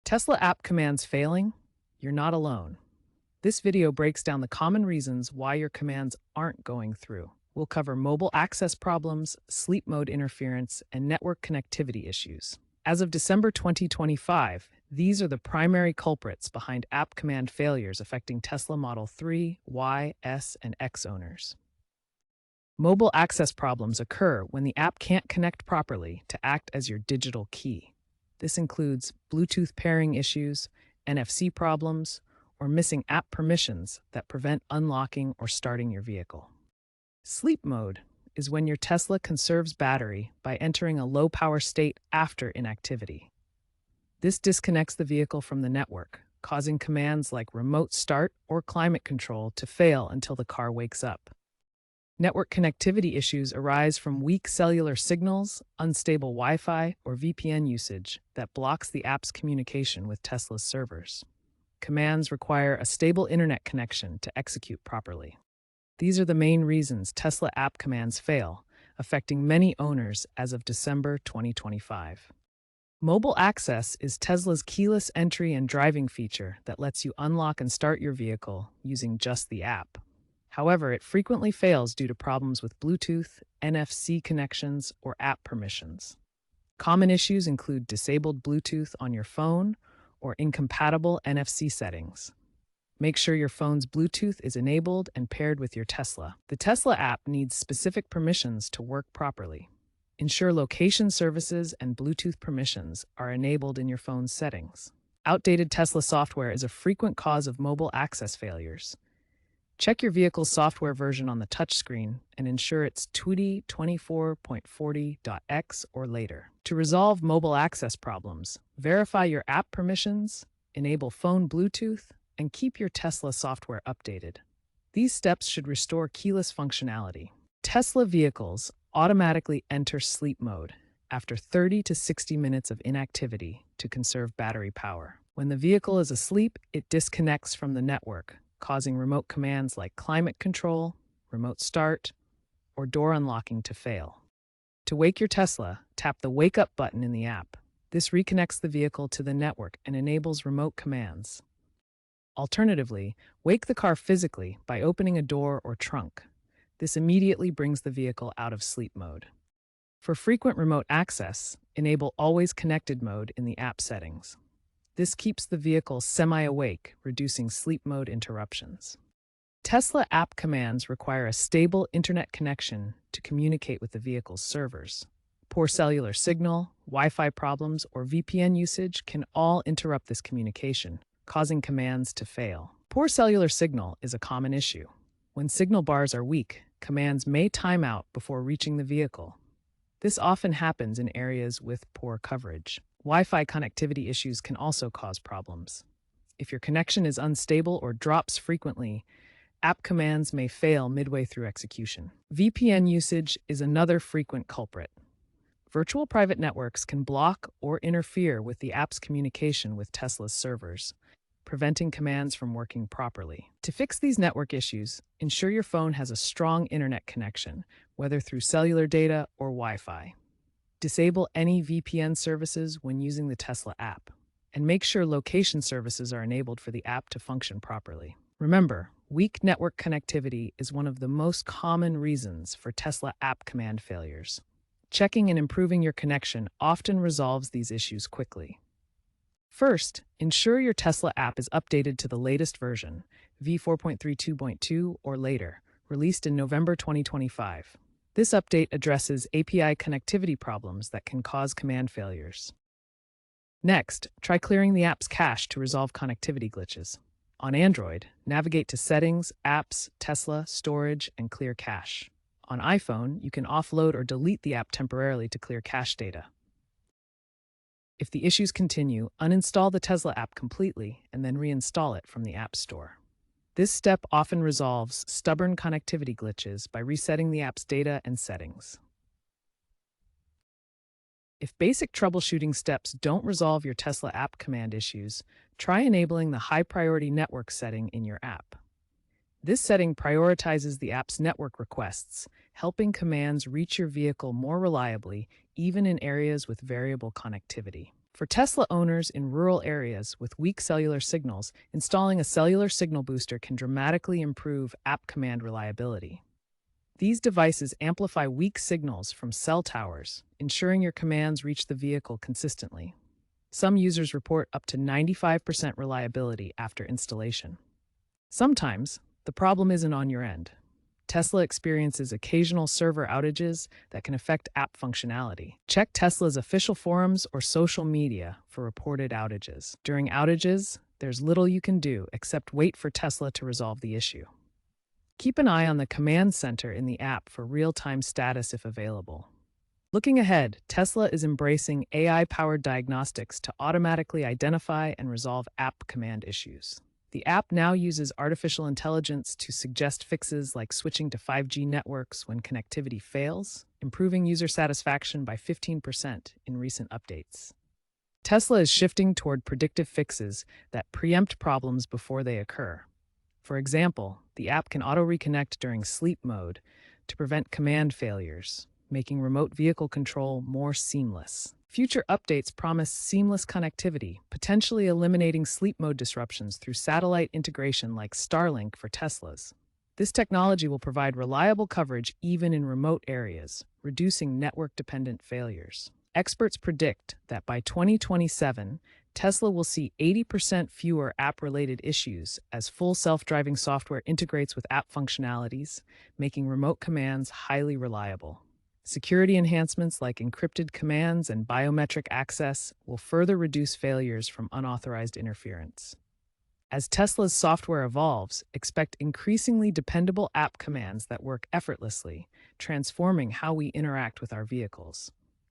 Tesla app commands failing? You're not alone. This video breaks down the common reasons why your commands aren't going through. We'll cover mobile access problems, sleep mode interference, and network connectivity issues. As of December 2025, these are the primary culprits behind app command failures affecting Tesla Model 3, Y, S, and X owners. Mobile access problems occur when the app can't connect properly to act as your digital key. This includes Bluetooth pairing issues, NFC problems, or missing app permissions that prevent unlocking or starting your vehicle. Sleep mode is when your Tesla conserves battery by entering a low-power state after inactivity. This disconnects the vehicle from the network, causing commands like remote start or climate control to fail until the car wakes up. Network connectivity issues arise from weak cellular signals, unstable Wi-Fi, or VPN usage that blocks the app's communication with Tesla's servers. Commands require a stable internet connection to execute properly. These are the main reasons Tesla app commands fail, affecting many owners as of December 2025. Mobile access is Tesla's keyless entry and driving feature that lets you unlock and start your vehicle using just the app. However, it frequently fails due to problems with Bluetooth, NFC connections, or app permissions. Common issues include disabled Bluetooth on your phone or incompatible NFC settings. Make sure your phone's Bluetooth is enabled and paired with your Tesla. The Tesla app needs specific permissions to work properly. Ensure location services and Bluetooth permissions are enabled in your phone's settings. Outdated Tesla software is a frequent cause of mobile access failures. Check your vehicle's software version on the touchscreen and ensure it's TUI 24.40.x or later. To resolve mobile access problems, verify your app permissions, enable phone Bluetooth, and keep your Tesla software updated. These steps should restore keyless functionality. Tesla vehicles automatically enter sleep mode after 30 to 60 minutes of inactivity to conserve battery power. When the vehicle is asleep, it disconnects from the network, causing remote commands like climate control, remote start, or door unlocking to fail. To wake your Tesla, tap the Wake Up button in the app. This reconnects the vehicle to the network and enables remote commands. Alternatively, wake the car physically by opening a door or trunk. This immediately brings the vehicle out of sleep mode. For frequent remote access, enable Always Connected mode in the app settings. This keeps the vehicle semi-awake, reducing sleep mode interruptions. Tesla app commands require a stable internet connection to communicate with the vehicle's servers. Poor cellular signal, Wi-Fi problems, or VPN usage can all interrupt this communication, causing commands to fail. Poor cellular signal is a common issue. When signal bars are weak, commands may time out before reaching the vehicle. This often happens in areas with poor coverage. Wi-Fi connectivity issues can also cause problems. If your connection is unstable or drops frequently, app commands may fail midway through execution. VPN usage is another frequent culprit. Virtual private networks can block or interfere with the app's communication with Tesla's servers, preventing commands from working properly. To fix these network issues, ensure your phone has a strong internet connection, whether through cellular data or Wi-Fi. Disable any VPN services when using the Tesla app, and make sure location services are enabled for the app to function properly. Remember, weak network connectivity is one of the most common reasons for Tesla app command failures. Checking and improving your connection often resolves these issues quickly. First, ensure your Tesla app is updated to the latest version, v4.32.2 or later, released in November 2025. This update addresses API connectivity problems that can cause command failures. Next, try clearing the app's cache to resolve connectivity glitches. On Android, navigate to Settings, Apps, Tesla, Storage, and Clear Cache. On iPhone, you can offload or delete the app temporarily to clear cache data. If the issues continue, uninstall the Tesla app completely and then reinstall it from the App Store. This step often resolves stubborn connectivity glitches by resetting the app's data and settings. If basic troubleshooting steps don't resolve your Tesla app command issues, try enabling the high priority network setting in your app. This setting prioritizes the app's network requests, helping commands reach your vehicle more reliably, even in areas with variable connectivity. For Tesla owners in rural areas with weak cellular signals, installing a cellular signal booster can dramatically improve app command reliability. These devices amplify weak signals from cell towers, ensuring your commands reach the vehicle consistently. Some users report up to 95% reliability after installation. Sometimes, the problem isn't on your end. Tesla experiences occasional server outages that can affect app functionality. Check Tesla's official forums or social media for reported outages. During outages, there's little you can do except wait for Tesla to resolve the issue. Keep an eye on the command center in the app for real-time status if available. Looking ahead, Tesla is embracing AI-powered diagnostics to automatically identify and resolve app command issues. The app now uses artificial intelligence to suggest fixes like switching to 5G networks when connectivity fails, improving user satisfaction by 15% in recent updates. Tesla is shifting toward predictive fixes that preempt problems before they occur. For example, the app can auto-reconnect during sleep mode to prevent command failures, making remote vehicle control more seamless. Future updates promise seamless connectivity, potentially eliminating sleep mode disruptions through satellite integration like Starlink for Teslas. This technology will provide reliable coverage even in remote areas, reducing network-dependent failures. Experts predict that by 2027, Tesla will see 80% fewer app-related issues as full self-driving software integrates with app functionalities, making remote commands highly reliable. Security enhancements like encrypted commands and biometric access will further reduce failures from unauthorized interference. As Tesla's software evolves, expect increasingly dependable app commands that work effortlessly, transforming how we interact with our vehicles.